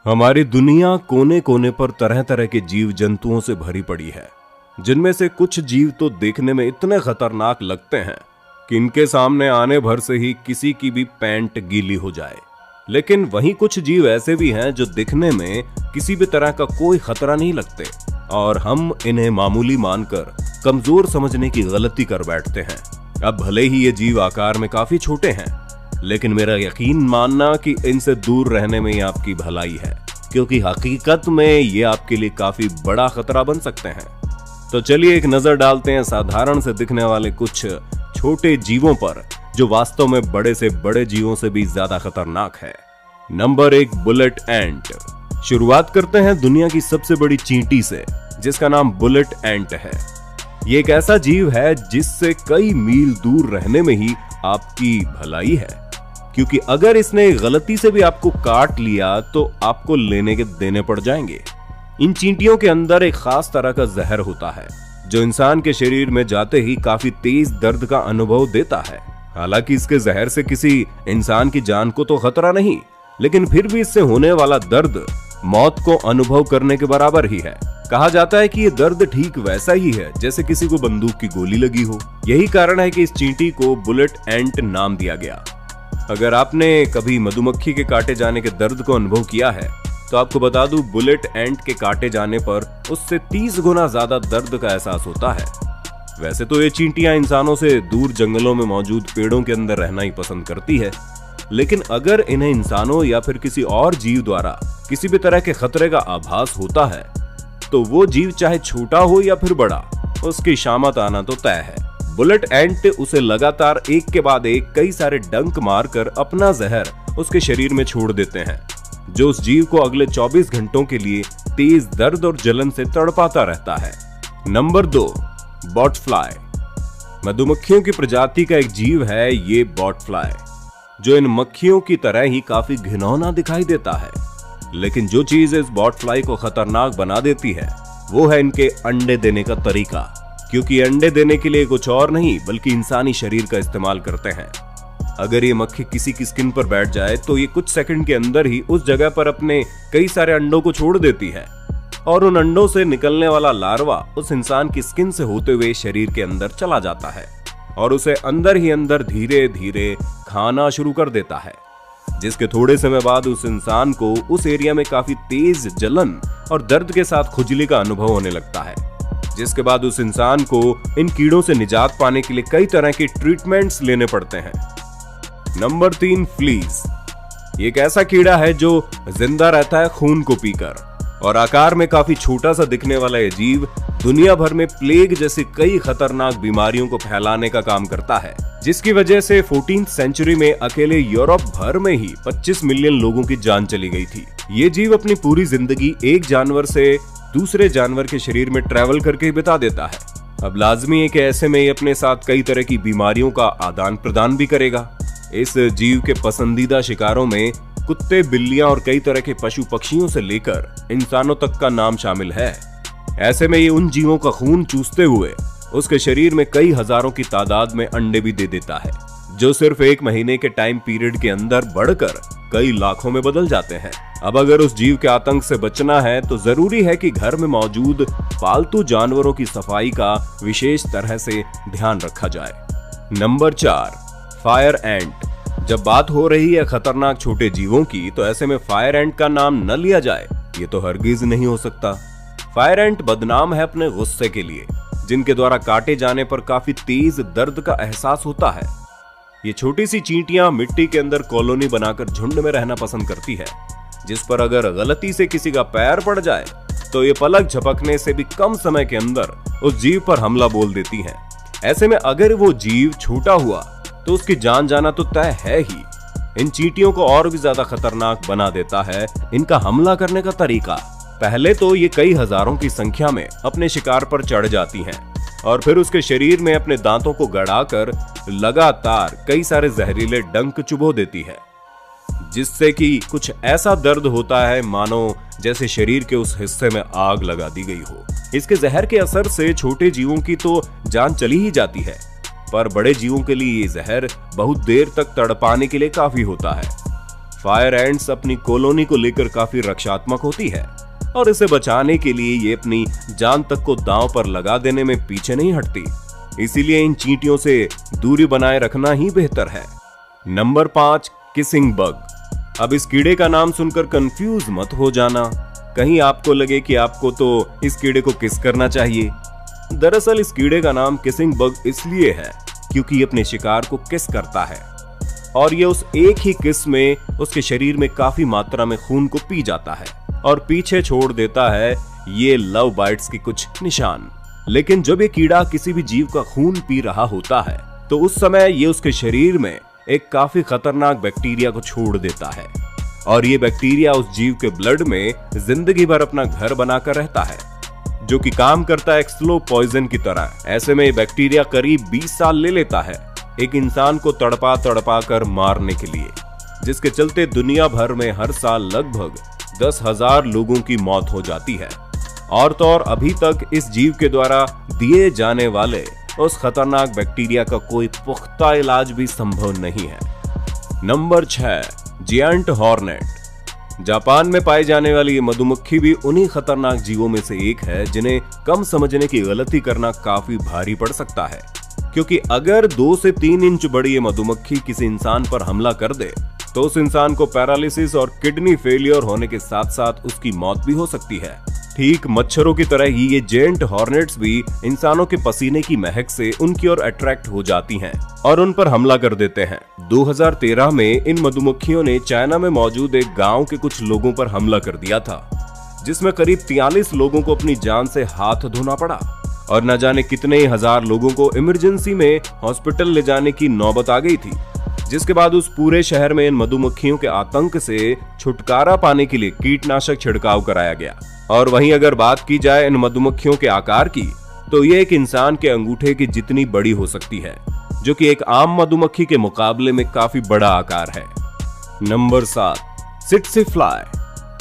हमारी दुनिया कोने कोने पर तरह तरह के जीव जंतुओं से भरी पड़ी है, जिनमें से कुछ जीव तो देखने में इतने खतरनाक लगते हैं कि इनके सामने आने भर से ही किसी की भी पैंट गीली हो जाए। लेकिन वहीं कुछ जीव ऐसे भी हैं जो दिखने में किसी भी तरह का कोई खतरा नहीं लगते और हम इन्हें मामूली मानकर कमजोर समझने की गलती कर बैठते हैं। अब भले ही ये जीव आकार में काफी छोटे हैं, लेकिन मेरा यकीन मानना कि इनसे दूर रहने में ही आपकी भलाई है, क्योंकि हकीकत में ये आपके लिए काफी बड़ा खतरा बन सकते हैं। तो चलिए एक नजर डालते हैं साधारण से दिखने वाले कुछ छोटे जीवों पर, जो वास्तव में बड़े से बड़े जीवों से भी ज्यादा खतरनाक है। नंबर 1, बुलेट एंट। शुरुआत करते हैं दुनिया की सबसे बड़ी चींटी से, जिसका नाम बुलेट एंट है। ये एक ऐसा जीव है जिससे कई मील दूर रहने में ही आपकी भलाई है, क्योंकि अगर इसने गलती से भी आपको काट लिया तो आपको लेने के देने पड़ जाएंगे। इन चींटियों के अंदर एक खास तरह का जहर होता है, जो इंसान के शरीर में जाते ही काफी तेज दर्द का अनुभव देता है। हालांकि इसके जहर से किसी इंसान की जान को तो खतरा नहीं, लेकिन फिर भी इससे होने वाला दर्द मौत को अनुभव करने के बराबर ही है। कहा जाता है कि ये दर्द ठीक वैसा ही है जैसे किसी को बंदूक की गोली लगी हो। यही कारण है कि इस चींटी को बुलेट एंट नाम दिया गया। अगर आपने कभी मधुमक्खी के काटे जाने के दर्द को अनुभव किया है, तो आपको बता दूं, बुलेट एंट के काटे जाने पर उससे 30 गुना ज्यादा दर्द का एहसास होता है। वैसे तो ये चींटियां इंसानों से दूर जंगलों में मौजूद पेड़ों के अंदर रहना ही पसंद करती है, लेकिन अगर इन्हें इंसानों या फिर किसी और जीव द्वारा किसी भी तरह के खतरे का आभास होता है, तो वो जीव चाहे छोटा हो या फिर बड़ा, उसकी शामत आना तो तय है। बुलेट एंट उसे लगातार एक के बाद एक कई सारे डंक मारकर अपना जहर उसके शरीर में छोड़ देते हैं, जो उस जीव को अगले 24 घंटों के लिए तेज दर्द और जलन से तड़पाता रहता है। नंबर 2, बॉटफ्लाई। मधुमक्खियों की प्रजाति का एक जीव है ये बॉटफ्लाई, जो इन मक्खियों की तरह ही काफी घिनौना दिखाई देता है। लेकिन जो चीज इस बॉटफ्लाई को खतरनाक बना देती है, वो है इनके अंडे देने का तरीका, क्योंकि अंडे देने के लिए कुछ और नहीं बल्कि इंसानी शरीर का इस्तेमाल करते हैं। अगर ये मक्खी किसी की स्किन पर बैठ जाए तो ये कुछ सेकंड के अंदर ही उस जगह पर अपने कई सारे अंडों को छोड़ देती है, और उन अंडों से निकलने वाला लार्वा उस इंसान की स्किन से होते हुए शरीर के अंदर चला जाता है और उसे अंदर ही अंदर धीरे धीरे खाना शुरू कर देता है, जिसके थोड़े समय बाद उस इंसान को उस एरिया में काफी तेज जलन और दर्द के साथ खुजली का अनुभव होने लगता है, जिसके बाद उस इंसान को इन कीड़ों से निजात पाने के लिए कई तरह के ट्रीटमेंट्स लेने पड़ते हैं। Number 3, fleas. ये एक ऐसा कीड़ा है जो जिंदा रहता है खून को पीकर, और आकार में काफी छोटा सा दिखने वाला ये जीव दुनिया भर में प्लेग जैसी कई खतरनाक बीमारियों को फैलाने का काम करता है, जिसकी वजह से 14वीं सेंचुरी में अकेले यूरोप भर में ही 25 मिलियन लोगों की जान चली गई थी। ये जीव अपनी पूरी जिंदगी एक जानवर से दूसरे जानवर के शरीर में ट्रैवल करके बिता देता है। अब लाजमी है कि ऐसे में ये अपने साथ कई तरह की बीमारियों का आदान प्रदान भी करेगा। इस जीव के पसंदीदा शिकारों में कुत्ते, बिल्लियां और कई तरह के पशु पक्षियों से लेकर इंसानों तक का नाम शामिल है। ऐसे में ये उन जीवों का खून चूसते हुए उसके शरीर में कई हजारों की तादाद में अंडे भी दे देता है, जो सिर्फ एक महीने के टाइम पीरियड के अंदर बढ़कर कई लाखों में बदल जाते हैं। अब अगर उस जीव के आतंक से बचना है तो जरूरी है कि घर में मौजूद पालतू जानवरों की सफाई का विशेष तरह से ध्यान रखा जाए। नंबर 4, फायर एंट। जब बात हो रही है खतरनाक छोटे जीवों की, तो ऐसे में फायर एंट का नाम न लिया जाए ये तो हरगिज नहीं हो सकता। फायर एंट बदनाम है अपने गुस्से के लिए, जिनके द्वारा काटे जाने पर काफी तेज दर्द का एहसास होता है। ये छोटी सी चींटियां मिट्टी के अंदर कॉलोनी बनाकर झुंड में रहना पसंद करती है, जिस पर अगर गलती से किसी का पैर पड़ जाए तो ये पलक झपकने से भी कम समय के अंदर उस जीव पर हमला बोल देती हैं। ऐसे में अगर वो जीव छोटा हुआ तो उसकी जान जाना तो तय है ही। इन चींटियों को और भी ज्यादा खतरनाक बना देता है इनका हमला करने का तरीका। पहले तो ये कई हजारों की संख्या में अपने शिकार पर चढ़ जाती हैं और फिर उसके शरीर में अपने दांतों को गड़ाकर लगातार कई सारे जहरीले डंक चुभो देती है, जिससे कि कुछ ऐसा दर्द होता है मानो जैसे शरीर के उस हिस्से में आग लगा दी गई हो। इसके जहर के असर से छोटे जीवों की तो जान चली ही जाती है, पर बड़े जीवों के लिए ये जहर बहुत देर तक तड़पाने के लिए काफी होता है। फायर एंट्स अपनी कॉलोनी को लेकर काफी रक्षात्मक होती है और इसे बचाने के लिए ये अपनी जान तक को दांव पर लगा देने में पीछे नहीं हटती। इसीलिए इन चींटियों से दूरी बनाए रखना ही बेहतर है। Number 5, kissing bug. अब इस कीड़े का नाम सुनकर कंफ्यूज मत हो जाना, कहीं आपको लगे कि आपको तो इस कीड़े को किस करना चाहिए। दरअसल इस कीड़े का नाम किसिंग बग इसलिए है क्योंकि ये अपने शिकार को किस करता है और ये उस एक ही किस में उसके शरीर में काफी मात्रा में खून को पी जाता है और पीछे छोड़ देता है ये लव बाइट्स के कुछ निशान। लेकिन जब ये कीड़ा किसी भी जीव का खून पी रहा होता है तो उस समय ये उसके शरीर में एक काफी खतरनाक बैक्टीरिया को छोड़ देता है और ये बैक्टीरिया उस जीव के ब्लड में जिंदगी भर अपना घर बनाकर रहता है, जो कि काम करता है एक स्लो पॉइजन की तरह। ऐसे में ये बैक्टीरिया करीब 20 साल ले लेता है एक इंसान को तड़पा तड़पा कर मारने के लिए, जिसके चलते दुनिया भर में हर साल लगभग 10,000 लोगों की मौत हो जाती है। और तो और अभी तक इस जीव के द्वारा दिए जाने वाले उस खतरनाक बैक्टीरिया का कोई पुख्ता इलाज भी संभव नहीं है। Number 6, giant hornet. जापान में पाई जाने वाली ये मधुमक्खी भी उन्हीं खतरनाक जीवों में से एक है जिन्हें कम समझने की गलती करना काफी भारी पड़ सकता है, क्योंकि अगर 2 से 3 इंच बड़ी ये मधुमक्खी किसी इंसान पर हमला कर दे तो उस इंसान को पैरालिसिस और किडनी फेलियर होने के साथ साथ उसकी मौत भी हो सकती है। ठीक मच्छरों की तरह ही ये जेंट हॉर्नेट्स भी इंसानों के पसीने की महक से उनकी ओर अट्रैक्ट हो जाती हैं और उन पर हमला कर देते हैं। 2013 में इन मधुमक्खियों ने चाइना में मौजूद एक गांव के कुछ लोगों पर हमला कर दिया था, जिसमें करीब 43 लोगों को अपनी जान से हाथ धोना पड़ा और न जाने कितने ही हजार लोगों को इमरजेंसी में हॉस्पिटल ले जाने की नौबत आ गई थी, जिसके बाद उस पूरे शहर में इन मधुमक्खियों के आतंक से छुटकारा पाने के लिए कीटनाशक छिड़काव कराया गया। और वहीं अगर बात की जाए इन मधुमक्खियों के आकार की, तो ये एक इंसान के अंगूठे की जितनी बड़ी हो सकती है, जो कि एक आम मधुमक्खी के मुकाबले में काफी बड़ा आकार है। Number 7, सिट्सी fly.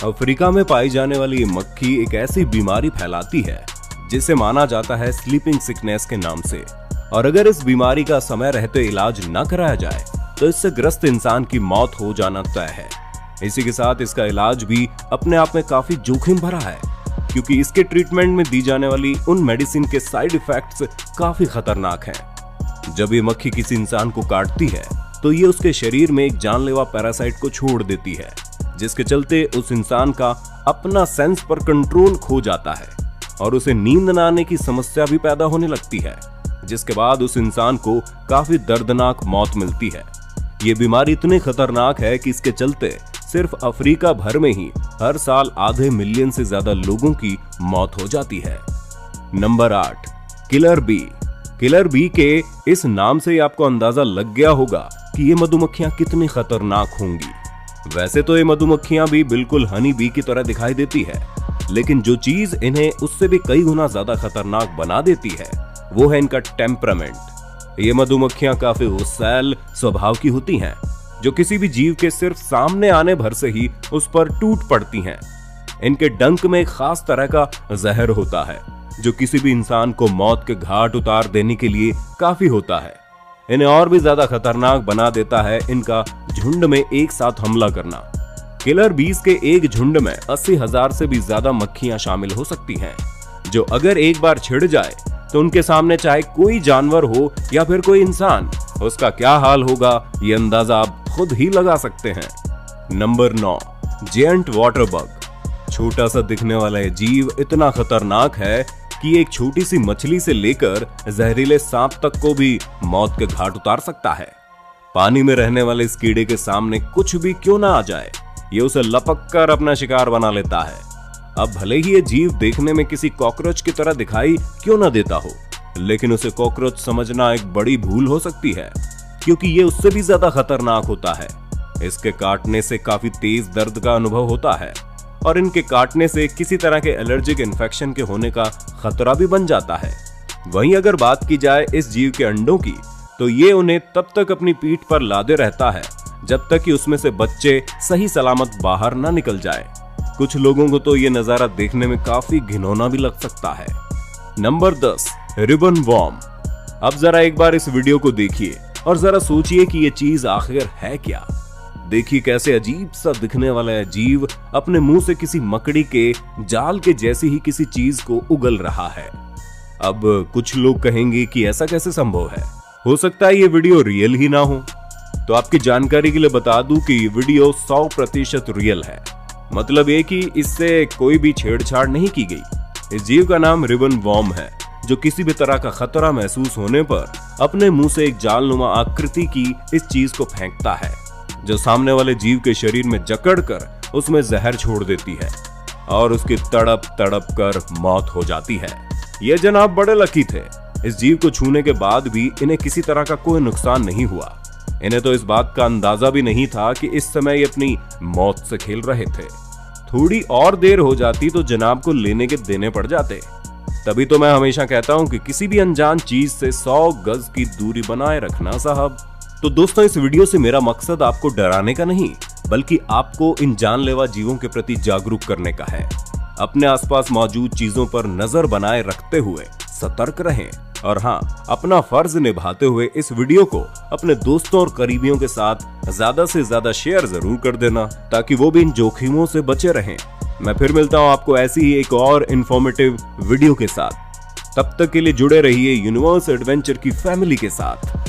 अफ्रीका में पाई जाने वाली ये मक्खी एक ऐसी बीमारी फैलाती है जिसे माना जाता है स्लीपिंग सिकनेस के नाम से, और अगर इस बीमारी का समय रहते इलाज न कराया जाए तो इससे ग्रस्त इंसान की मौत हो जाना तय है। इसी के साथ इसका इलाज भी अपने आप में काफी जोखिम भरा है, क्योंकि इसके ट्रीटमेंट में दी जाने वाली उन मेडिसिन के साइड इफेक्ट्स काफी खतरनाक हैं। जब ये मक्खी किसी इंसान को काटती है तो ये उसके शरीर में एक जानलेवा पैरासाइट को छोड़ देती है, जिसके चलते उस इंसान का अपना सेंस पर कंट्रोल खो जाता है और उसे नींद न आने की समस्या भी पैदा होने लगती है, जिसके बाद उस इंसान को काफी दर्दनाक मौत मिलती है। ये बीमारी इतनी खतरनाक है कि इसके चलते सिर्फ अफ्रीका भर में ही हर साल आधे मिलियन से ज्यादा लोगों की मौत हो जाती है। Number 8, killer bee. Killer bee के इस नाम से आपको अंदाजा लग गया होगा कि ये मधुमक्खियां कितनी खतरनाक होंगी। वैसे तो ये मधुमक्खियां भी बिल्कुल हनी बी की तरह दिखाई देती है, लेकिन जो चीज इन्हें उससे भी कई गुना ज्यादा खतरनाक बना देती है वो है इनका टेम्परामेंट। ये मधुमक्खियां काफी गुस्सैल स्वभाव की होती हैं, जो किसी भी जीव के सिर्फ सामने आने भर से ही उस पर टूट पड़ती हैं। इनके डंक में एक खास तरह का जहर होता है जो किसी भी इंसान को मौत के घाट उतार देने के लिए काफी होता है। इन्हें और भी ज्यादा खतरनाक बना देता है इनका झुंड में एक साथ हमला करना। किलर बीज के एक झुंड में 80,000 से भी ज्यादा मक्खियां शामिल हो सकती हैं, जो अगर एक बार छिड़ जाए तो उनके सामने चाहे कोई जानवर हो या फिर कोई इंसान, उसका क्या हाल होगा ये अंदाजा आप खुद ही लगा सकते हैं। Number 9, giant water bug. छोटा सा दिखने वाला ये जीव इतना खतरनाक है कि एक छोटी सी मछली से लेकर जहरीले सांप तक को भी मौत के घाट उतार सकता है। पानी में रहने वाले इस कीड़े के सामने कुछ भी क्यों ना आ जाए, ये उसे लपक कर अपना शिकार बना लेता है। अब भले ही ये जीव देखने में किसी कॉकरोच की तरह दिखाई क्यों ना देता हो, लेकिन उसे कॉकरोच समझना एक बड़ी भूल हो सकती है, क्योंकि ये उससे भी ज्यादा खतरनाक होता है। इसके काटने से काफी तेज दर्द का अनुभव होता है और इनके काटने से किसी तरह के एलर्जिक इन्फेक्शन के होने का खतरा भी बन जाता है। वहीं अगर बात की जाए इस जीव के अंडों की, तो ये उन्हें तब तक अपनी पीठ पर लादे रहता है जब तक कि उसमें से बच्चे सही सलामत बाहर ना निकल जाए। कुछ लोगों को तो ये नजारा देखने में काफी घिनौना भी लग सकता है। Number 10, ribbon worm. अब जरा एक बार इस वीडियो को देखिए और जरा सोचिए कि ये चीज आखिर है क्या। देखिए कैसे अजीब सा दिखने वाला है जीव अपने मुंह से किसी मकड़ी के जाल के जैसी ही किसी चीज को उगल रहा है। अब कुछ लोग कहेंगे कि ऐसा कैसे संभव है, हो सकता है ये वीडियो रियल ही ना हो। तो आपकी जानकारी के लिए बता दूं कि ये वीडियो 100% रियल है। मतलब ये कि इससे कोई भी छेड़छाड़ नहीं की गई। इस जीव का नाम रिबन वॉर्म है, जो किसी भी तरह का खतरा महसूस होने पर अपने मुंह से एक जालनुमा आकृति की इस चीज को फेंकता है, जो सामने वाले जीव के शरीर में जकड़कर उसमें जहर छोड़ देती है और उसकी तड़प तड़प कर मौत हो जाती है। ये जनाब बड़े लकी थे। इस जीव को छूने के बाद भी इन्हें किसी तरह का कोई नुकसान नहीं हुआ। इन्हें तो इस बात का अंदाजा भी नहीं था कि इस समय ये अपनी मौत से खेल रहे थे। थोड़ी और देर हो जाती तो जनाब को लेने के देने पड़ जाते। तभी तो मैं हमेशा कहता हूं कि किसी भी अनजान चीज से 100 गज की दूरी बनाए रखना साहब। तो दोस्तों, इस वीडियो से मेरा मकसद आपको डराने का नहीं, बल्कि आपको इन जानलेवा जीवों के प्रति जागरूक करने का है। अपने आसपास मौजूद चीजों पर नजर बनाए रखते हुए सतर्क रहें और हाँ, अपना फर्ज निभाते हुए इस वीडियो को अपने दोस्तों और करीबियों के साथ ज्यादा से ज्यादा शेयर जरूर कर देना, ताकि वो भी इन जोखिमों से बचे रहें। मैं फिर मिलता हूं आपको ऐसी ही एक और इंफॉर्मेटिव वीडियो के साथ। तब तक के लिए जुड़े रहिए यूनिवर्स एडवेंचर की फैमिली के साथ।